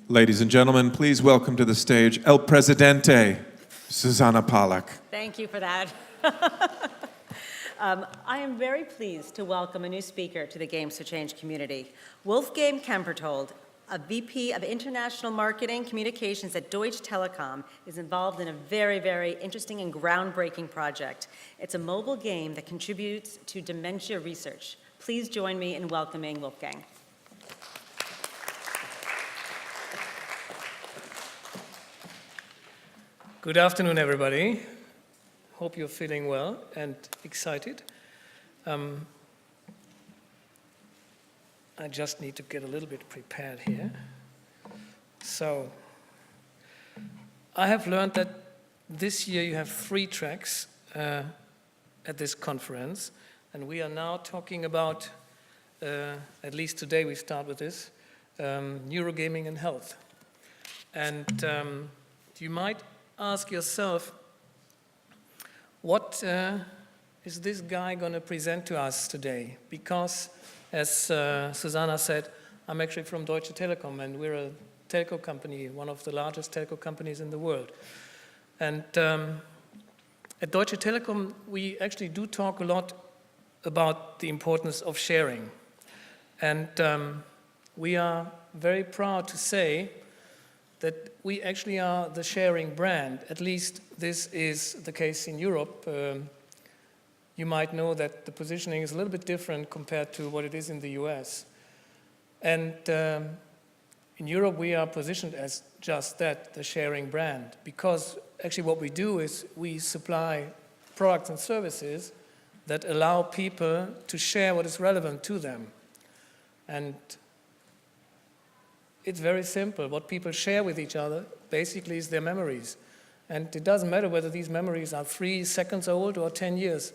Ladies and gentlemen, please welcome to the stage El Presidente, Susanna Pollack. Thank you for that. I am very pleased to welcome a new speaker to the Games for Change community. Wolfgang Kampbartold, a VP of International Marketing Communications at Deutsche Telekom, is involved in a very, very interesting and groundbreaking project. It's a mobile game that contributes to dementia research. Please join me in welcoming Wolfgang. Good afternoon, everybody. Hope you're feeling well and excited. I just need to get a little bit prepared here. So, I have learned that this year you have 3 tracks at this conference, and we are now talking about, at least today we start with this, neurogaming and health. And you might ask yourself, what is this guy going to present to us today? Because, as Susanna said, I'm actually from Deutsche Telekom, and we're a telco company, one of the largest telco companies in the world. And at Deutsche Telekom, we actually do talk a lot about the importance of sharing. And we are very proud to say that we actually are the sharing brand. At least this is the case in Europe. You might know that the positioning is a little bit different compared to what it is in the US. And in Europe, we are positioned as just that, the sharing brand, because actually what we do is we supply products and services that allow people to share what is relevant to them. And it's very simple. What people share with each other basically is their memories. And it doesn't matter whether these memories are 3 seconds old or 10 years,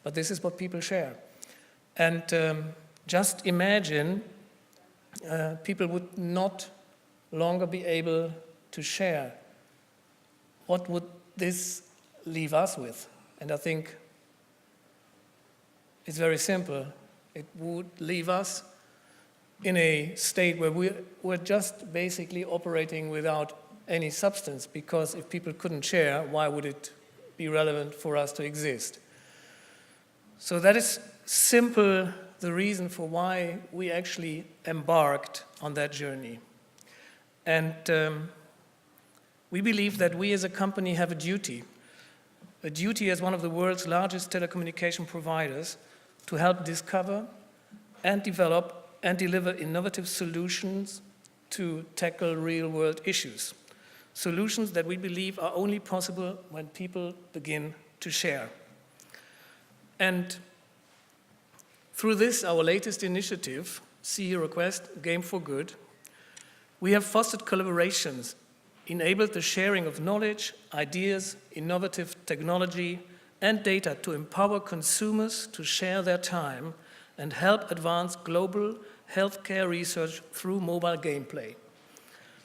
but this is what people share. And just imagine people would not longer be able to share. What would this leave us with? And I think it's very simple. It would leave us in a state where we're just basically operating without any substance, because if people couldn't share, why would it be relevant for us to exist? So that is simple, the reason for why we actually embarked on that journey. And we believe that we as a company have a duty as one of the world's largest telecommunication providers to help discover and develop and deliver innovative solutions to tackle real-world issues. Solutions that we believe are only possible when people begin to share. And through this, our latest initiative, CE Request, Game for Good, we have fostered collaborations, enabled the sharing of knowledge, ideas, innovative technology, and data to empower consumers to share their time and help advance global healthcare research through mobile gameplay.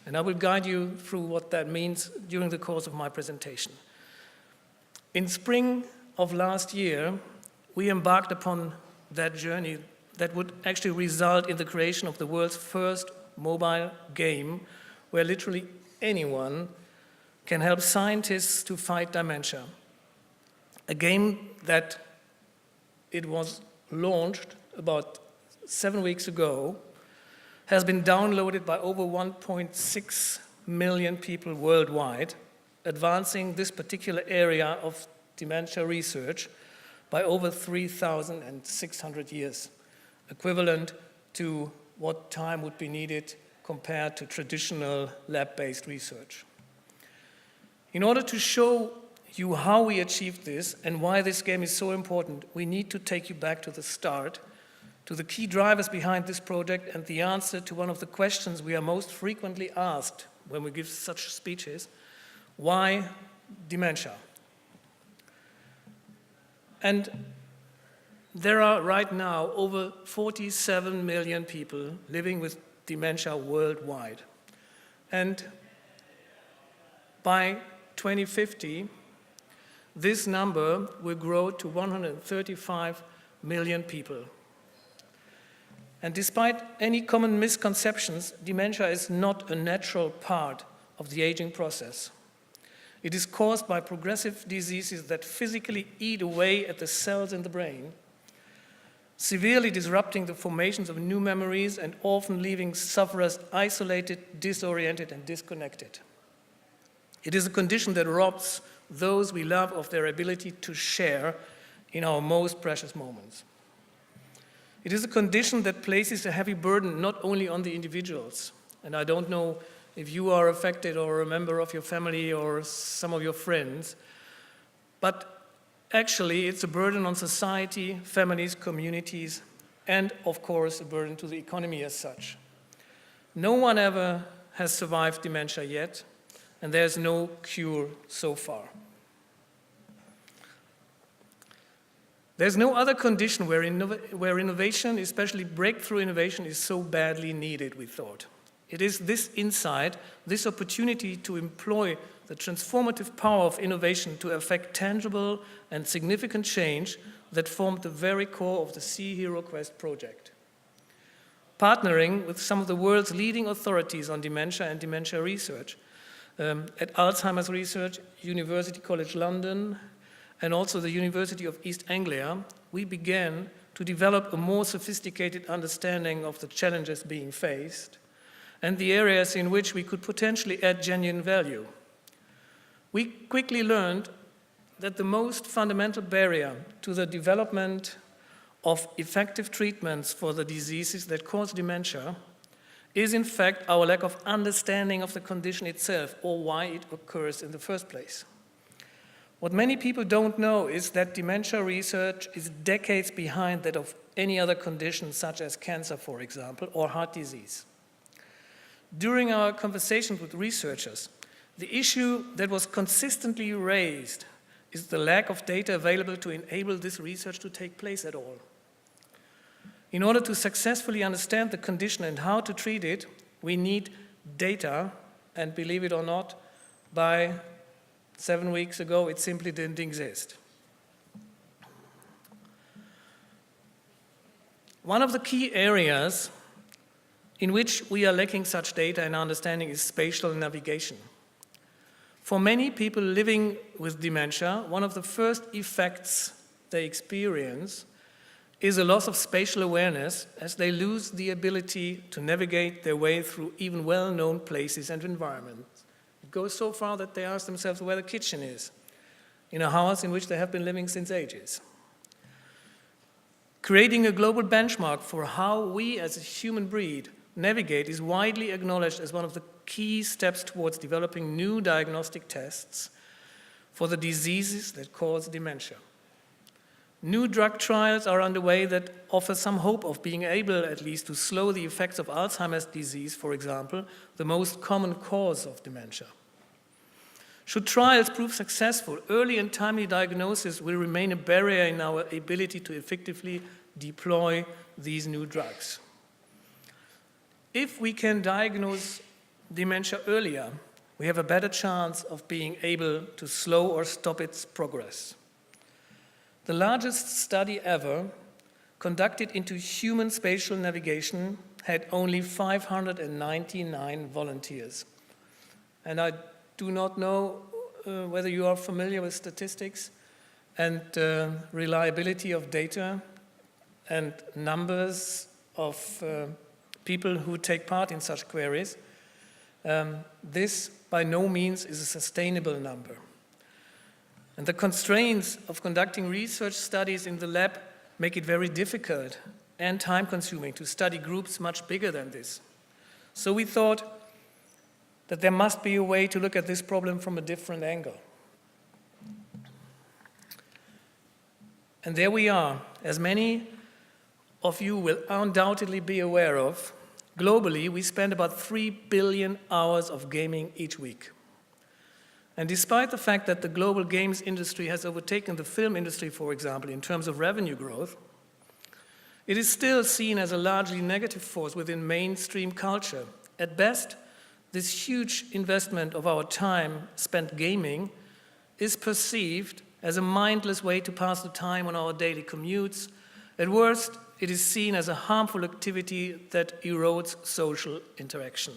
And I will guide you through what that means during the course of my presentation. In spring of last year, we embarked upon that journey that would actually result in the creation of the world's first mobile game where literally anyone can help scientists to fight dementia. A game that it was launched about 7 weeks ago, has been downloaded by over 1.6 million people worldwide, advancing this particular area of dementia research by over 3,600 years, equivalent to what time would be needed compared to traditional lab-based research. In order to show you how we achieved this and why this game is so important, we need to take you back to the start, to the key drivers behind this project and the answer to one of the questions we are most frequently asked when we give such speeches: why dementia? And there are right now over 47 million people living with dementia worldwide. And by 2050, this number will grow to 135 million people. And despite any common misconceptions, dementia is not a natural part of the aging process. It is caused by progressive diseases that physically eat away at the cells in the brain, severely disrupting the formations of new memories and often leaving sufferers isolated, disoriented, and disconnected. It is a condition that robs those we love of their ability to share in our most precious moments. It is a condition that places a heavy burden not only on the individuals, and I don't know if you are affected or a member of your family or some of your friends, but actually it's a burden on society, families, communities, and of course a burden to the economy as such. No one ever has survived dementia yet, and there's no cure so far. There's no other condition where innovation, especially breakthrough innovation, is so badly needed, we thought. It is this insight, this opportunity to employ the transformative power of innovation to effect tangible and significant change that formed the very core of the Sea Hero Quest project. Partnering with some of the world's leading authorities on dementia and dementia research, at Alzheimer's Research, University College London, and also the University of East Anglia, we began to develop a more sophisticated understanding of the challenges being faced and the areas in which we could potentially add genuine value. We quickly learned that the most fundamental barrier to the development of effective treatments for the diseases that cause dementia is in fact our lack of understanding of the condition itself or why it occurs in the first place. What many people don't know is that dementia research is decades behind that of any other condition, such as cancer, for example, or heart disease. During our conversations with researchers, the issue that was consistently raised is the lack of data available to enable this research to take place at all. In order to successfully understand the condition and how to treat it, we need data, and believe it or not, by 7 weeks ago, it simply didn't exist. One of the key areas in which we are lacking such data and understanding is spatial navigation. For many people living with dementia, one of the first effects they experience is a loss of spatial awareness as they lose the ability to navigate their way through even well-known places and environments. It goes so far that they ask themselves where the kitchen is, in a house in which they have been living since ages. Creating a global benchmark for how we as a human breed navigate is widely acknowledged as one of the key steps towards developing new diagnostic tests for the diseases that cause dementia. New drug trials are underway that offer some hope of being able at least to slow the effects of Alzheimer's disease, for example, the most common cause of dementia. Should trials prove successful, early and timely diagnosis will remain a barrier in our ability to effectively deploy these new drugs. If we can diagnose dementia earlier, we have a better chance of being able to slow or stop its progress. The largest study ever conducted into human spatial navigation had only 599 volunteers. And I do not know whether you are familiar with statistics and reliability of data and numbers of people who take part in such queries. This by no means is a sustainable number. And the constraints of conducting research studies in the lab make it very difficult and time-consuming to study groups much bigger than this. So we thought that there must be a way to look at this problem from a different angle. And there we are. As many of you will undoubtedly be aware of, globally we spend about 3 billion hours of gaming each week. And despite the fact that the global games industry has overtaken the film industry, for example, in terms of revenue growth, it is still seen as a largely negative force within mainstream culture. At best, this huge investment of our time spent gaming is perceived as a mindless way to pass the time on our daily commutes. At worst, it is seen as a harmful activity that erodes social interaction.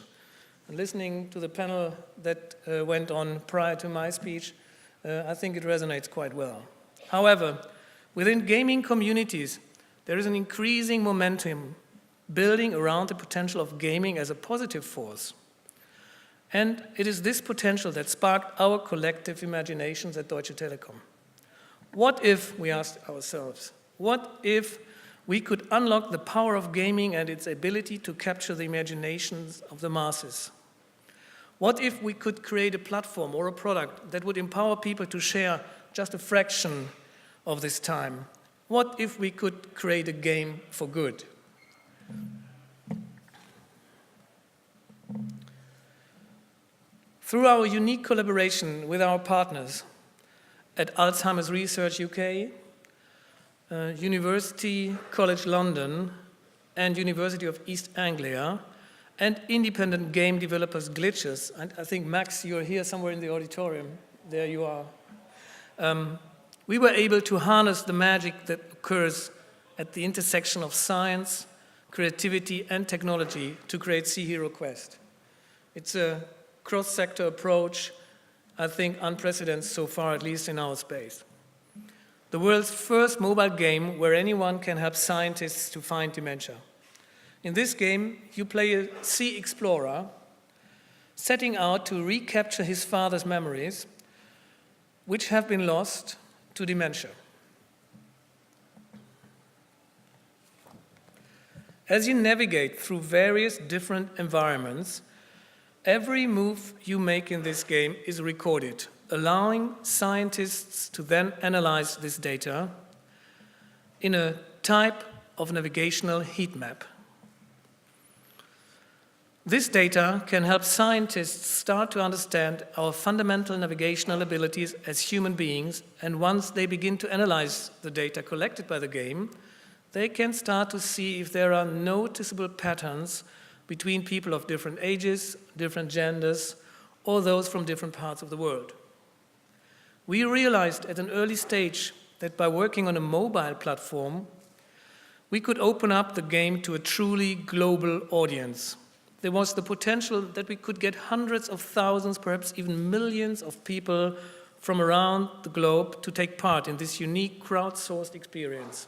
And listening to the panel that went on prior to my speech, I think it resonates quite well. However, within gaming communities, there is an increasing momentum building around the potential of gaming as a positive force. And it is this potential that sparked our collective imaginations at Deutsche Telekom. What if, we asked ourselves, what if we could unlock the power of gaming and its ability to capture the imaginations of the masses? What if we could create a platform or a product that would empower people to share just a fraction of this time? What if we could create a game for good? Through our unique collaboration with our partners at Alzheimer's Research UK, University College London, and University of East Anglia, and independent game developers Glitches, and I think, Max, you're here somewhere in the auditorium. There you are. We were able to harness the magic that occurs at the intersection of science, creativity, and technology to create Sea Hero Quest. It's a cross-sector approach, I think unprecedented so far, at least in our space. The world's first mobile game where anyone can help scientists to find dementia. In this game, you play a sea explorer setting out to recapture his father's memories, which have been lost to dementia. As you navigate through various different environments, every move you make in this game is recorded, allowing scientists to then analyze this data in a type of navigational heat map. This data can help scientists start to understand our fundamental navigational abilities as human beings, and once they begin to analyze the data collected by the game, they can start to see if there are noticeable patterns between people of different ages, different genders, or those from different parts of the world. We realized at an early stage that by working on a mobile platform, we could open up the game to a truly global audience. There was the potential that we could get hundreds of thousands, perhaps even millions of people from around the globe to take part in this unique crowdsourced experience.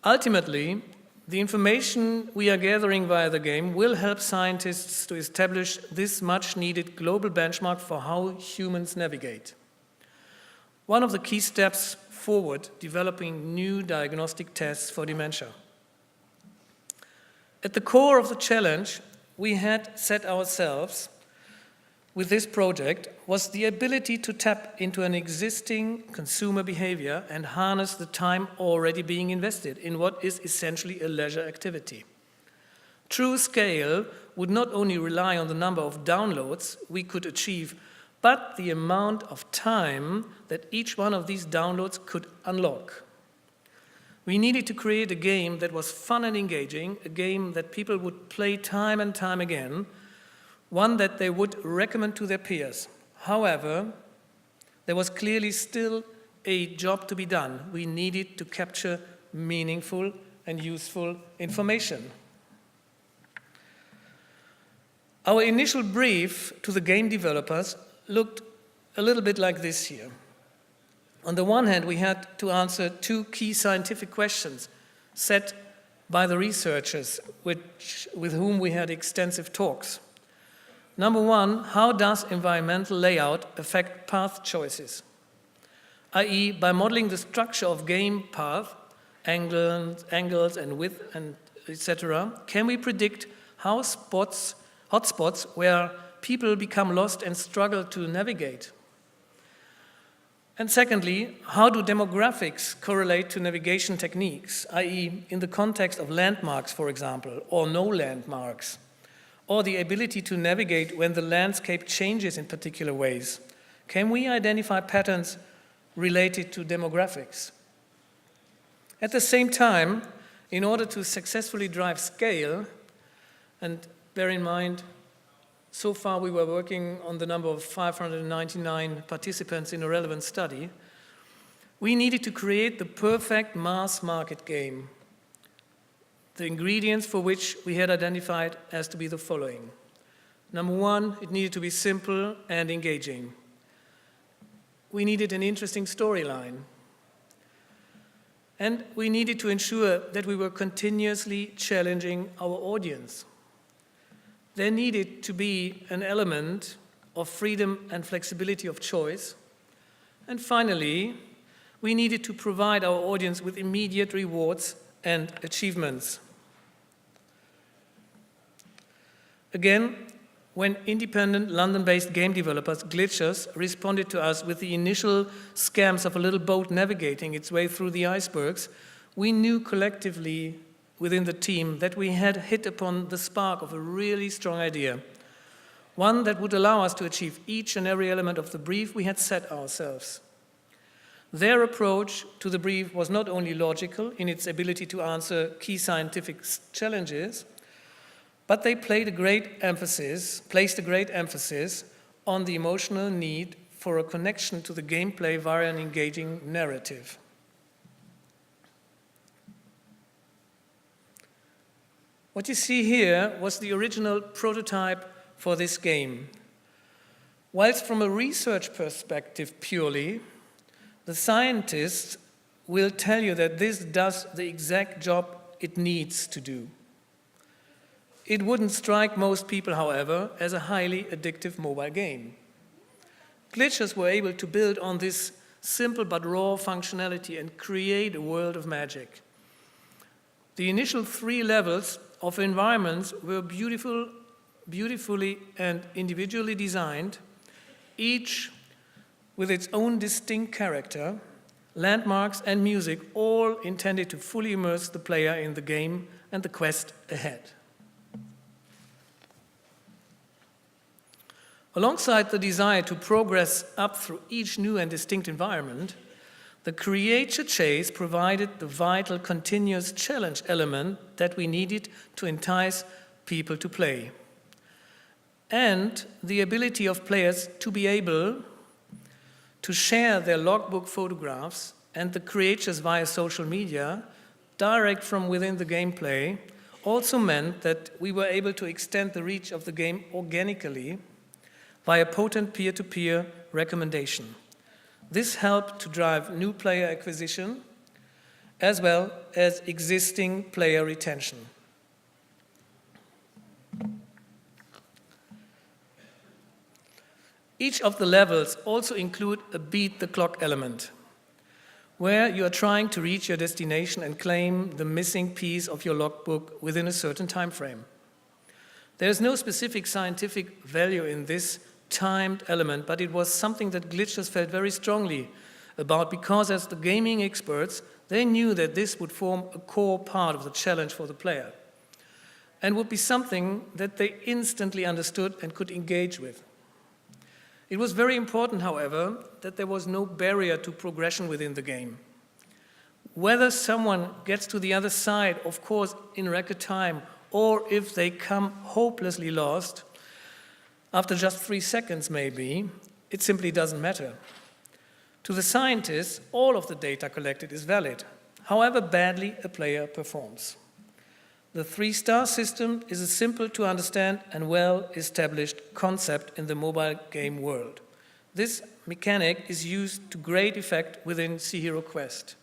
Ultimately, the information we are gathering via the game will help scientists to establish this much-needed global benchmark for how humans navigate. One of the key steps forward, developing new diagnostic tests for dementia. At the core of the challenge we had set ourselves with this project was the ability to tap into an existing consumer behavior and harness the time already being invested in what is essentially a leisure activity. True scale would not only rely on the number of downloads we could achieve, but the amount of time that each one of these downloads could unlock. We needed to create a game that was fun and engaging, a game that people would play time and time again, one that they would recommend to their peers. However, there was clearly still a job to be done. We needed to capture meaningful and useful information. Our initial brief to the game developers looked a little bit like this here. On the one hand, we had to answer two key scientific questions set by the researchers with whom we had extensive talks. Number one, how does environmental layout affect path choices? i.e., by modeling the structure of game path, angles and width, and etc., can we predict how hotspots where people become lost and struggle to navigate? And secondly, how do demographics correlate to navigation techniques, i.e., in the context of landmarks, for example, or no landmarks, or the ability to navigate when the landscape changes in particular ways? Can we identify patterns related to demographics? At the same time, in order to successfully drive scale, and bear in mind, so far we were working on the number of 599 participants in a relevant study, we needed to create the perfect mass market game, the ingredients for which we had identified as to be the following. Number one, it needed to be simple and engaging. We needed an interesting storyline. And we needed to ensure that we were continuously challenging our audience. There needed to be an element of freedom and flexibility of choice. And finally, we needed to provide our audience with immediate rewards and achievements. Again, when independent London-based game developers, Glitchers, responded to us with the initial scams of a little boat navigating its way through the icebergs, we knew collectively within the team that we had hit upon the spark of a really strong idea, one that would allow us to achieve each and every element of the brief we had set ourselves. Their approach to the brief was not only logical in its ability to answer key scientific challenges, but they placed a great emphasis on the emotional need for a connection to the gameplay via an engaging narrative. What you see here was the original prototype for this game. Whilst from a research perspective purely, the scientists will tell you that this does the exact job it needs to do. It wouldn't strike most people, however, as a highly addictive mobile game. Glitchers were able to build on this simple but raw functionality and create a world of magic. The initial 3 levels of environments were beautifully and individually designed, each with its own distinct character, landmarks and music, all intended to fully immerse the player in the game and the quest ahead. Alongside the desire to progress up through each new and distinct environment, the creature chase provided the vital continuous challenge element that we needed to entice people to play. And the ability of players to be able to share their logbook photographs and the creatures via social media, direct from within the gameplay, also meant that we were able to extend the reach of the game organically via potent peer-to-peer recommendation. This helped to drive new player acquisition as well as existing player retention. Each of the levels also include a beat the clock element, where you are trying to reach your destination and claim the missing piece of your logbook within a certain time frame. There is no specific scientific value in this timed element, but it was something that Glitchers felt very strongly about because as the gaming experts, they knew that this would form a core part of the challenge for the player and would be something that they instantly understood and could engage with. It was very important, however, that there was no barrier to progression within the game. Whether someone gets to the other side, of course, in record time, or if they come hopelessly lost, after just 3 seconds maybe, it simply doesn't matter. To the scientists, all of the data collected is valid, however badly a player performs. The 3-star system is a simple to understand and well-established concept in the mobile game world. This mechanic is used to great effect within Sea Hero Quest.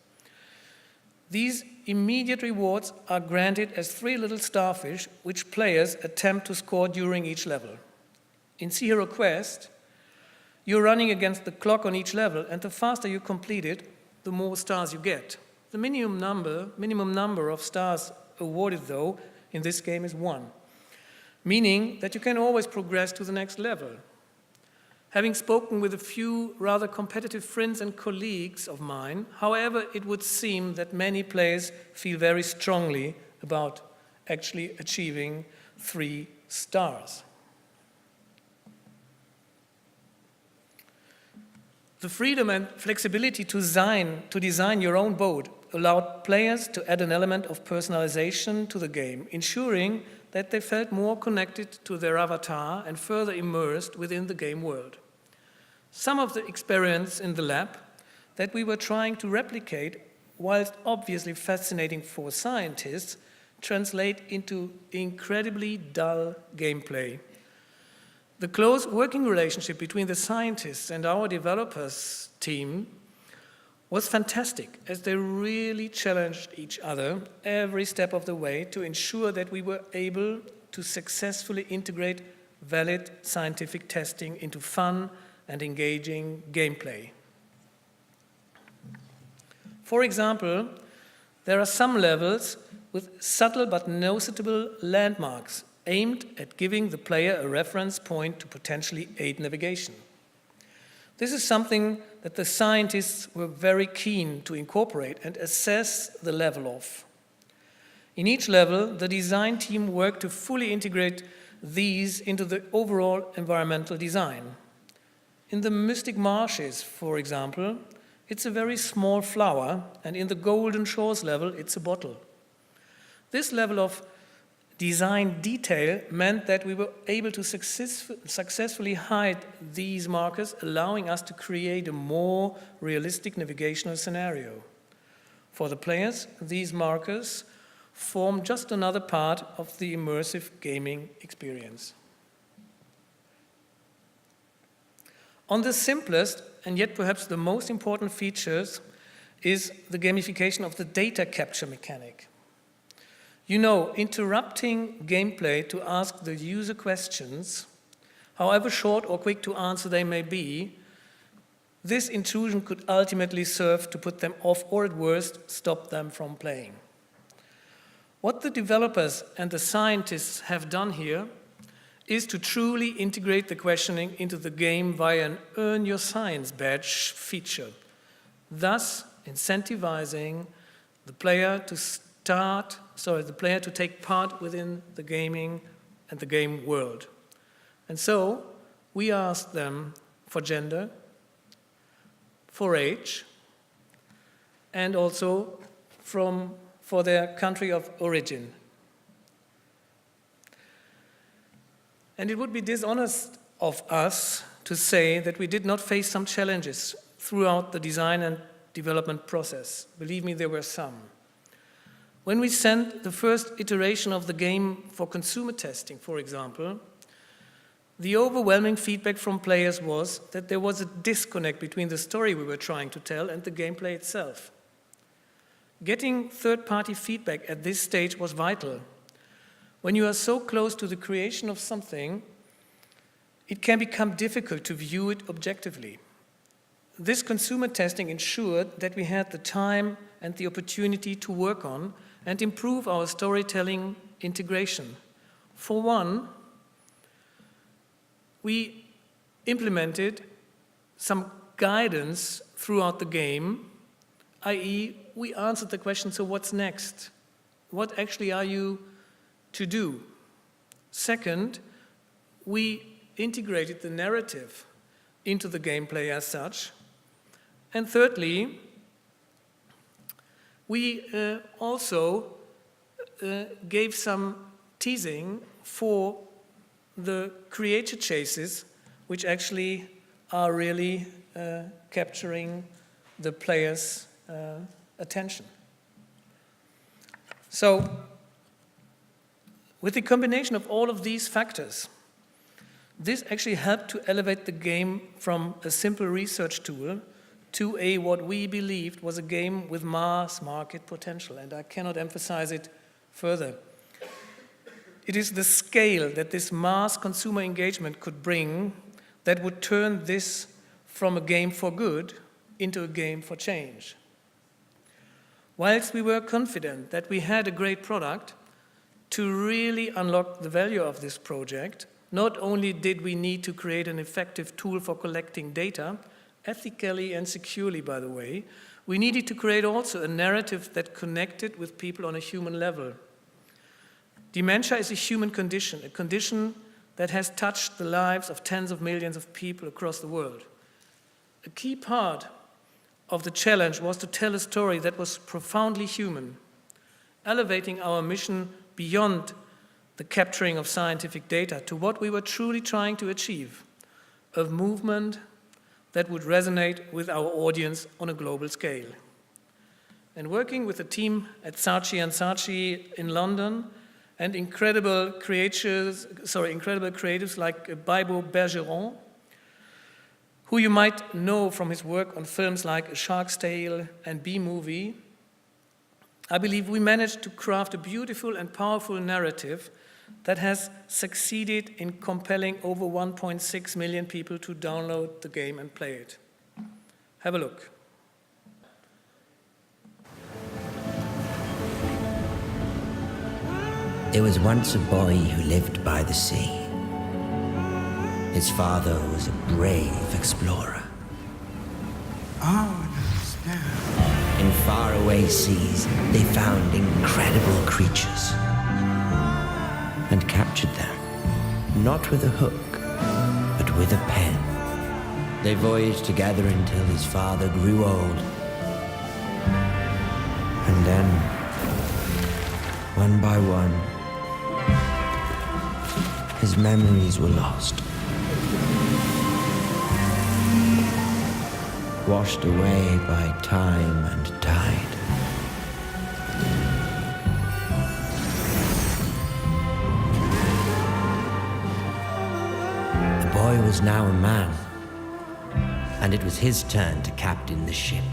These immediate rewards are granted as 3 little starfish which players attempt to score during each level. In Sea Hero Quest, you're running against the clock on each level, and the faster you complete it, the more stars you get. The minimum number of stars awarded, though, in this game is 1, meaning that you can always progress to the next level. Having spoken with a few rather competitive friends and colleagues of mine, however, it would seem that many players feel very strongly about actually achieving 3 stars. The freedom and flexibility to design your own boat allowed players to add an element of personalization to the game, ensuring that they felt more connected to their avatar and further immersed within the game world. Some of the experience in the lab that we were trying to replicate, whilst obviously fascinating for scientists, translate into incredibly dull gameplay. The close working relationship between the scientists and our developers team was fantastic, as they really challenged each other every step of the way to ensure that we were able to successfully integrate valid scientific testing into fun and engaging gameplay. For example, there are some levels with subtle but noticeable landmarks aimed at giving the player a reference point to potentially aid navigation. This is something that the scientists were very keen to incorporate and assess the level of. In each level, the design team worked to fully integrate these into the overall environmental design. In the Mystic Marshes, for example, it's a very small flower, and in the Golden Shores level, it's a bottle. This level of design detail meant that we were able to successfully hide these markers, allowing us to create a more realistic navigational scenario. For the players, these markers form just another part of the immersive gaming experience. On the simplest, and yet perhaps the most important features, is the gamification of the data capture mechanic. You know, interrupting gameplay to ask the user questions, however short or quick to answer they may be, this intrusion could ultimately serve to put them off or at worst stop them from playing. What the developers and the scientists have done here is to truly integrate the questioning into the game via an Earn Your Science badge feature, thus incentivizing the player to take part within the gaming and the game world. And so we asked them for gender, for age, and also for their country of origin. And it would be dishonest of us to say that we did not face some challenges throughout the design and development process. Believe me, there were some. When we sent the first iteration of the game for consumer testing, for example, the overwhelming feedback from players was that there was a disconnect between the story we were trying to tell and the gameplay itself. Getting third-party feedback at this stage was vital. When you are so close to the creation of something, it can become difficult to view it objectively. This consumer testing ensured that we had the time and the opportunity to work on and improve our storytelling integration. For one, we implemented some guidance throughout the game, i.e., we answered the question, so what's next? What actually are you to do? Second, we integrated the narrative into the gameplay as such. And thirdly, we also gave some teasing for the creature chases, which actually are really capturing the player's attention. So, with the combination of all of these factors, this actually helped to elevate the game from a simple research tool to what we believed was a game with mass market potential, and I cannot emphasize it further. It is the scale that this mass consumer engagement could bring that would turn this from a game for good into a game for change. Whilst we were confident that we had a great product, to really unlock the value of this project, not only did we need to create an effective tool for collecting data, ethically and securely, by the way, we needed to create also a narrative that connected with people on a human level. Dementia is a human condition, a condition that has touched the lives of tens of millions of people across the world. A key part of the challenge was to tell a story that was profoundly human, elevating our mission beyond the capturing of scientific data to what we were truly trying to achieve, a movement that would resonate with our audience on a global scale. And working with a team at Saatchi & Saatchi in London and incredible creatives like Baibo Bergeron, who you might know from his work on films like A Shark's Tale and B-Movie, I believe we managed to craft a beautiful and powerful narrative that has succeeded in compelling over 1.6 million people to download the game and play it. Have a look. There was once a boy who lived by the sea. His father was a brave explorer. Oh, now. In faraway seas, they found incredible creatures and captured them, not with a hook, but with a pen. They voyaged together until his father grew old. And then, one by one, his memories were lost, washed away by time and tide. The boy was now a man, and it was his turn to captain the ship.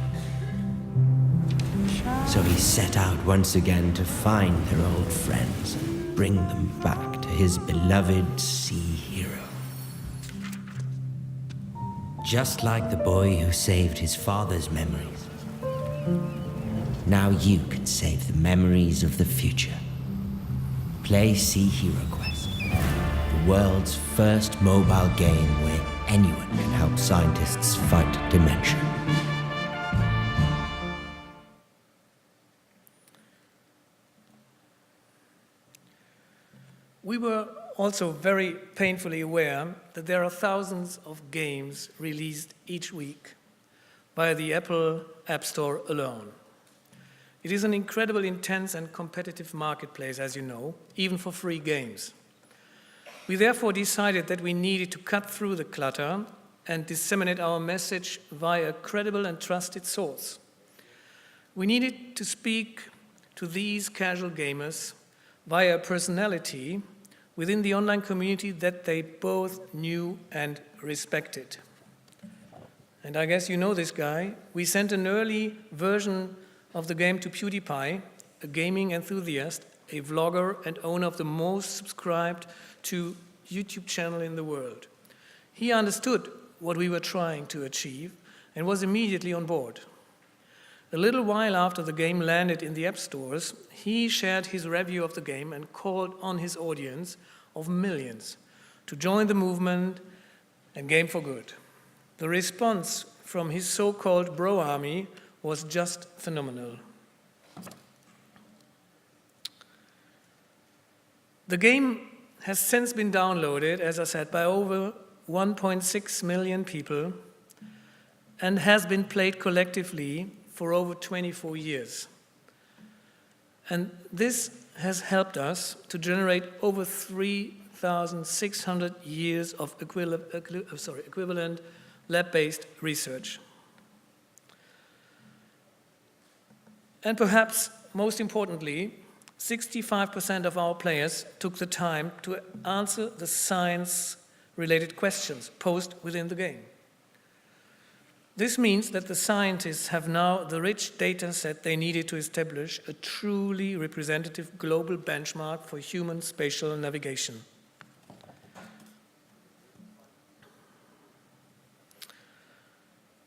So he set out once again to find their old friends and bring them back to his beloved sea hero. Just like the boy who saved his father's memories, now you can save the memories of the future. Play Sea Hero Quest, the world's first mobile game where anyone can help scientists fight dementia. We were also very painfully aware that there are thousands of games released each week by the Apple App Store alone. It is an incredibly intense and competitive marketplace, as you know, even for free games. We therefore decided that we needed to cut through the clutter and disseminate our message via a credible and trusted source. We needed to speak to these casual gamers via a personality within the online community that they both knew and respected. And I guess you know this guy. We sent an early version of the game to PewDiePie, a gaming enthusiast, a vlogger, and owner of the most subscribed to YouTube channel in the world. He understood what we were trying to achieve and was immediately on board. A little while after the game landed in the app stores, he shared his review of the game and called on his audience of millions to join the movement and game for good. The response from his so-called bro army was just phenomenal. The game has since been downloaded, as I said, by over 1.6 million people and has been played collectively for over 24 years. And this has helped us to generate over 3,600 years of equivalent lab-based research. And perhaps most importantly, 65% of our players took the time to answer the science-related questions posed within the game. This means that the scientists have now the rich data set they needed to establish a truly representative global benchmark for human spatial navigation.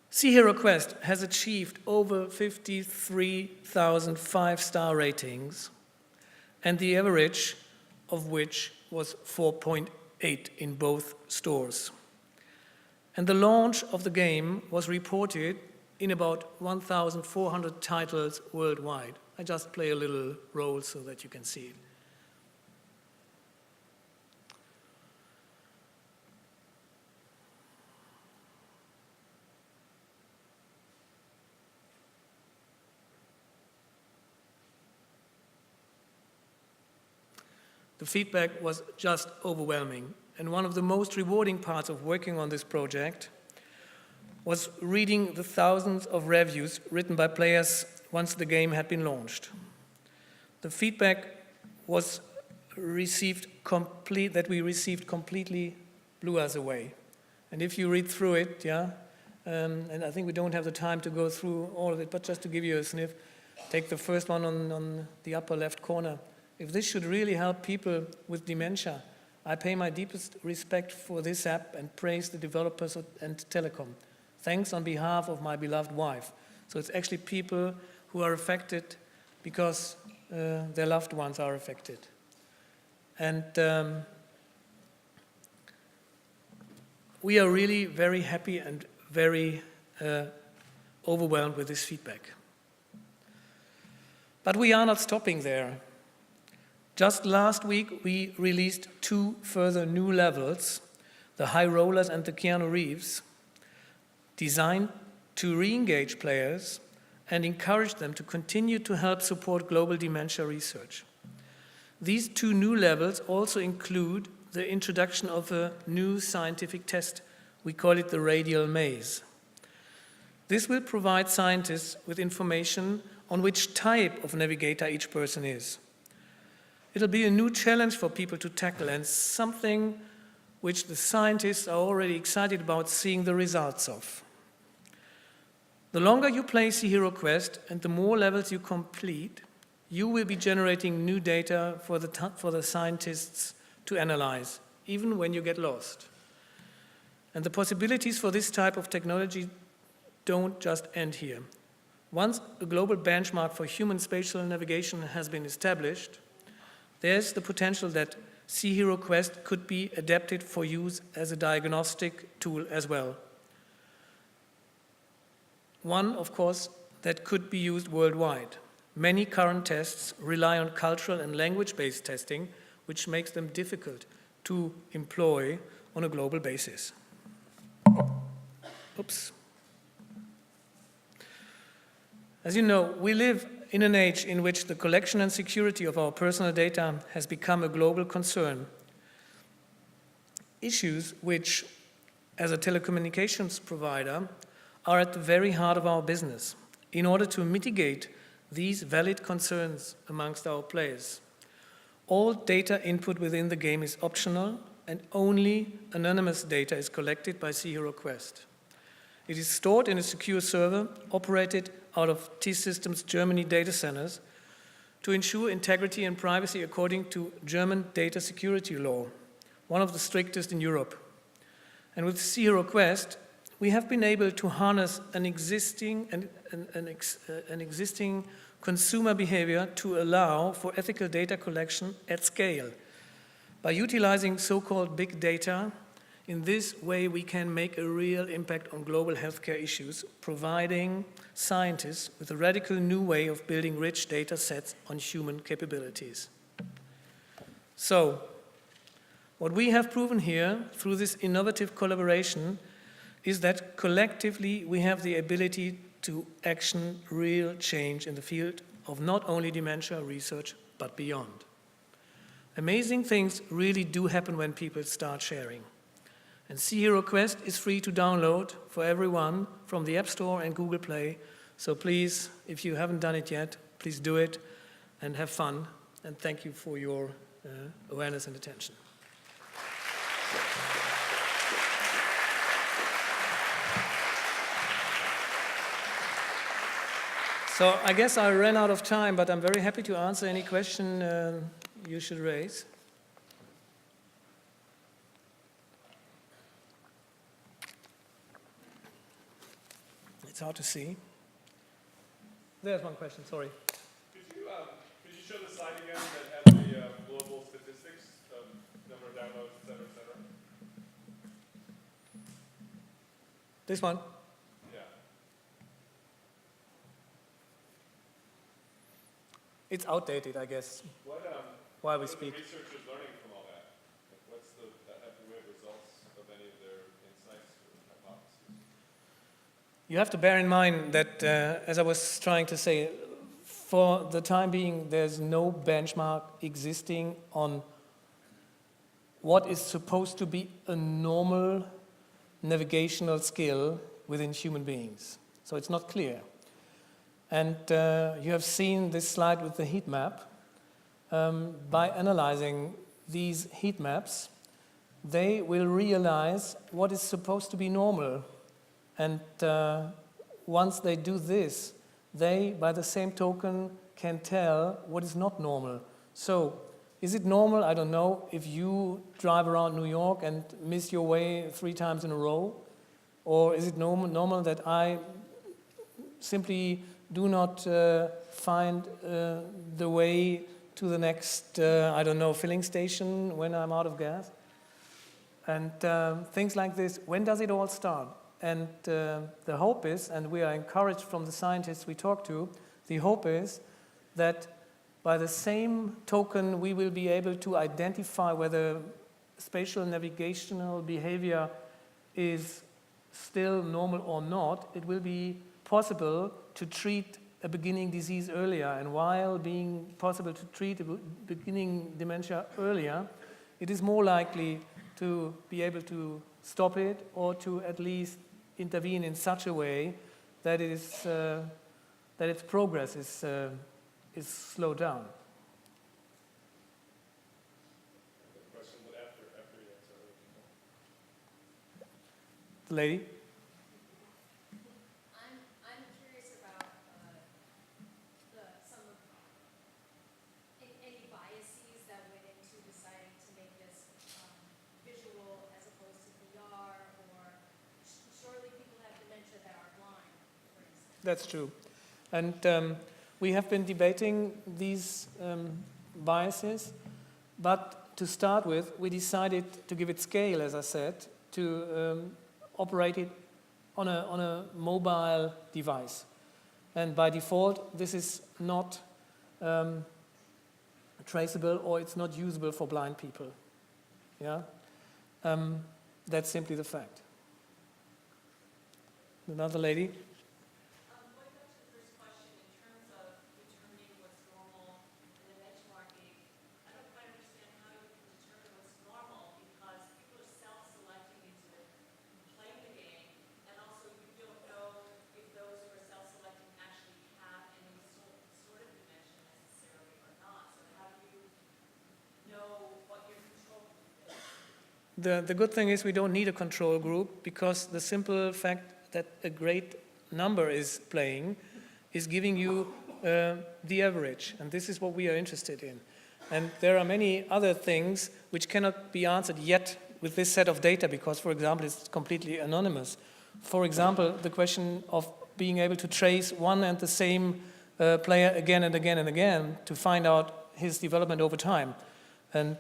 Sea Hero Quest has achieved over 53,000 five-star ratings, and the average of which was 4.8 in both stores. And the launch of the game was reported in about 1,400 titles worldwide. I just play a little role so that you can see it. The feedback was just overwhelming. And one of the most rewarding parts of working on this project was reading the thousands of reviews written by players once the game had been launched. The feedback was that we received completely blew us away. And if you read through it, and I think we don't have the time to go through all of it, but just to give you a sniff, take the first one on the upper left corner. If this should really help people with dementia, I pay my deepest respect for this app and praise the developers and Telecom. Thanks on behalf of my beloved wife. So it's actually people who are affected because their loved ones are affected. And we are really very happy and very overwhelmed with this feedback. But we are not stopping there. Just last week, we released 2 further new levels, the High Rollers and the Keanu Reeves, designed to re-engage players and encourage them to continue to help support global dementia research. These 2 new levels also include the introduction of a new scientific test. We call it the radial maze. This will provide scientists with information on which type of navigator each person is. It'll be a new challenge for people to tackle and something which the scientists are already excited about seeing the results of. The longer you play Sea Hero Quest and the more levels you complete, you will be generating new data for the scientists to analyze, even when you get lost. And the possibilities for this type of technology don't just end here. Once a global benchmark for human spatial navigation has been established, there's the potential that Sea Hero Quest could be adapted for use as a diagnostic tool as well. One, of course, that could be used worldwide. Many current tests rely on cultural and language-based testing, which makes them difficult to employ on a global basis. Oops. As you know, we live in an age in which the collection and security of our personal data has become a global concern. Issues which, as a telecommunications provider, are at the very heart of our business in order to mitigate these valid concerns amongst our players. All data input within the game is optional and only anonymous data is collected by Sea Hero Quest. It is stored in a secure server operated out of T-Systems Germany data centers to ensure integrity and privacy according to German data security law, one of the strictest in Europe. And with Sea Hero Quest, we have been able to harness an existing consumer behavior to allow for ethical data collection at scale. By utilizing so-called big data, in this way we can make a real impact on global healthcare issues, providing scientists with a radical new way of building rich data sets on human capabilities. So, what we have proven here through this innovative collaboration is that collectively we have the ability to action real change in the field of not only dementia research, but beyond. Amazing things really do happen when people start sharing. And Sea Hero Quest is free to download for everyone from the App Store and Google Play. So please, if you haven't done it yet, please do it and have fun. And thank you for your awareness and attention. So I guess I ran out of time, but I'm very happy to answer any question you should raise. It's hard to see. There's one question, sorry. Could you show the slide again that has the global statistics, number of downloads, et cetera, et cetera? This one? Yeah. It's outdated, I guess, while we speak. What are the researchers learning from all that? What's the results of any of their insights or hypotheses? You have to bear in mind that, as I was trying to say, for the time being, there's no benchmark existing on what is supposed to be a normal navigational skill within human beings. So it's not clear. And you have seen this slide with the heat map. By analyzing these heat maps, they will realize what is supposed to be normal. And once they do this, they, by the same token, can tell what is not normal. So, is it normal, I don't know, if you drive around New York and miss your way 3 times in a row? Or is it normal that I simply do not find the way to the next, I don't know, filling station when I'm out of gas? And things like this. When does it all start? And the hope is, and we are encouraged from the scientists we talk to, the hope is that by the same token we will be able to identify whether spatial navigational behavior is still normal or not. It will be possible to treat a beginning disease earlier, and while being possible to treat a beginning dementia earlier, it is more likely to be able to stop it or to at least intervene in such a way that it is that its progress is slowed down. Question, but after you answer. The lady? I'm curious about some of any biases that went into deciding to make this visual as opposed to VR, or surely people have dementia that are blind, for instance. That's true. And we have been debating these biases, but to start with, we decided to give it scale, as I said, to operate it on a mobile device. And by default, this is not traceable, or it's not usable for blind people. Yeah? That's simply the fact. Another lady? Going back to the first question, in terms of determining what's normal and the benchmarking, I don't quite understand how you can determine what's normal, because people are self-selecting into playing the game, and also you don't know if those who are self-selecting actually have any sort of dementia necessarily or not. So how do you know what your control group is? The good thing is we don't need a control group, because the simple fact that a great number is playing is giving you the average, and this is what we are interested in. And there are many other things which cannot be answered yet with this set of data, because, for example, it's completely anonymous. For example, the question of being able to trace one and the same player again and again and again to find out his development over time and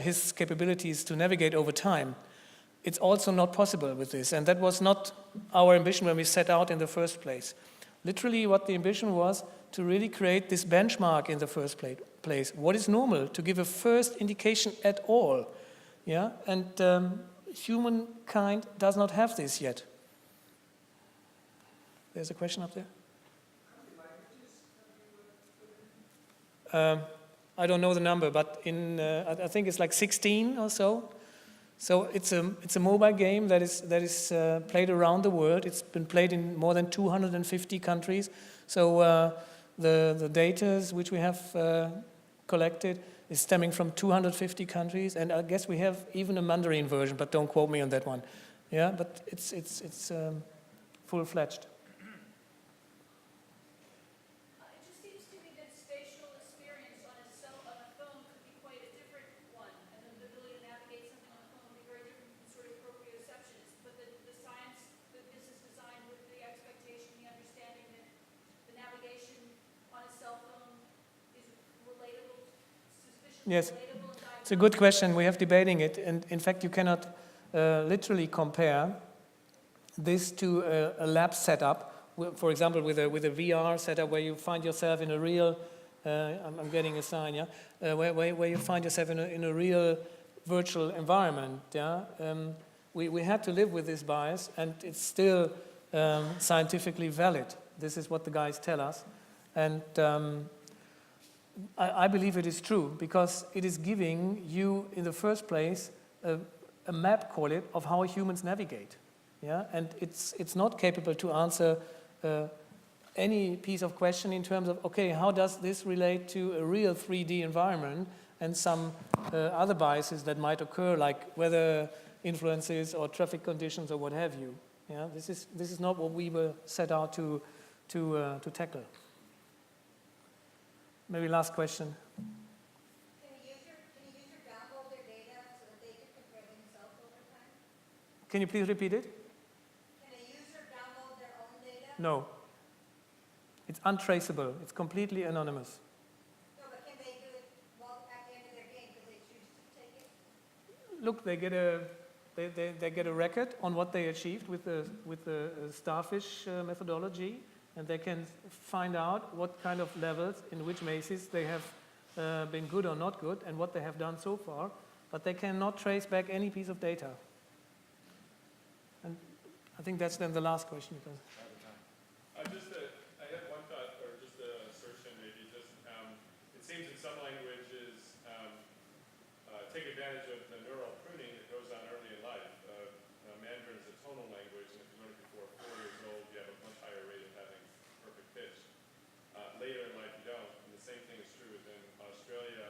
his capabilities to navigate over time. It's also not possible with this, and that was not our ambition when we set out in the first place. Literally, what the ambition was to really create this benchmark in the first place. What is normal? To give a first indication at all. Yeah, and humankind does not have this yet. There's a question up there. I don't know the number, but I think it's like 16 or so. So it's a mobile game that is played around the world. It's been played in more than 250 countries. So the data which we have collected is stemming from 250 countries, and I guess we have even a Mandarin version, but don't quote me on that one. Yeah, but it's full-fledged. It just seems to me that spatial experience on a phone could be quite a different one, and the ability to navigate something on a phone would be very different from sort of proprioception. But the science, this is designed with the expectation, the understanding that the navigation on a cell phone is relatable, sufficiently Yes. relatable. It's a good question. We have debating it, and in fact, you cannot literally compare this to a lab setup. For example, with a VR setup where you find yourself in a real, I'm getting a sign, yeah, where you find yourself in a real virtual environment. Yeah, we had to live with this bias, and it's still scientifically valid. This is what the guys tell us, and I believe it is true, because it is giving you, in the first place, a map, call it, of how humans navigate. Yeah, and it's not capable to answer any piece of question in terms of, okay, how does this relate to a real 3D environment and some other biases that might occur, like weather influences or traffic conditions or what have you. Yeah, this is not what we were set out to tackle. Maybe last question. Can a user download their data so that they can compare themselves over time? Can you please repeat it? Can a user download their own data? No. It's untraceable. It's completely anonymous. No, but can they do it at the end of their game because they choose to take it? Look, they get a record on what they achieved with the starfish methodology, and they can find out what kind of levels in which mazes they have been good or not good, and what they have done so far. But they cannot trace back any piece of data. And I think that's then the last question. Because I had one thought, or just an assertion maybe. It seems in some languages take advantage of the neural pruning that goes on early in life. Mandarin is a tonal language, and if you learn it before 4 years old, you have a much higher rate of having perfect pitch. Later in life, you don't. And the same thing is true within Australia.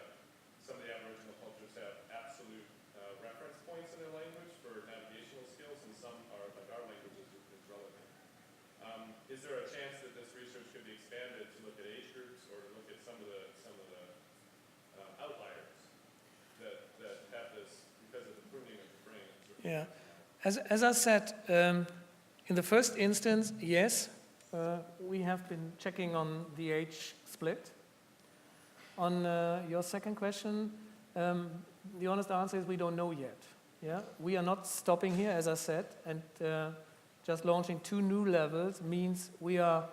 Some of the Aboriginal cultures have absolute reference points in their language for navigational skills, and some are, like our languages, is relevant. Is there a chance that this research could be expanded to look at age groups or to look at some of the outliers that have this because of the pruning of the brain? yeah, as I said, in the first instance, yes, we have been checking on the age split. On your second question, the honest answer is we don't know yet. Yeah, we are not stopping here, as I said, and just launching 2 new levels means we are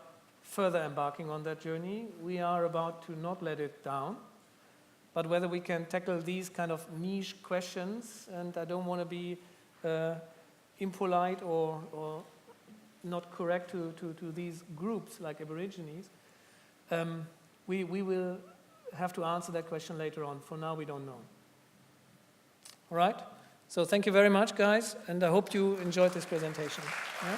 further embarking on that journey. We are about to not let it down. But whether we can tackle these kind of niche questions, and I don't want to be impolite or not correct to these groups like Aborigines, we will have to answer that question later on. For now, we don't know. All right? So thank you very much, guys, and I hope you enjoyed this presentation. Yeah?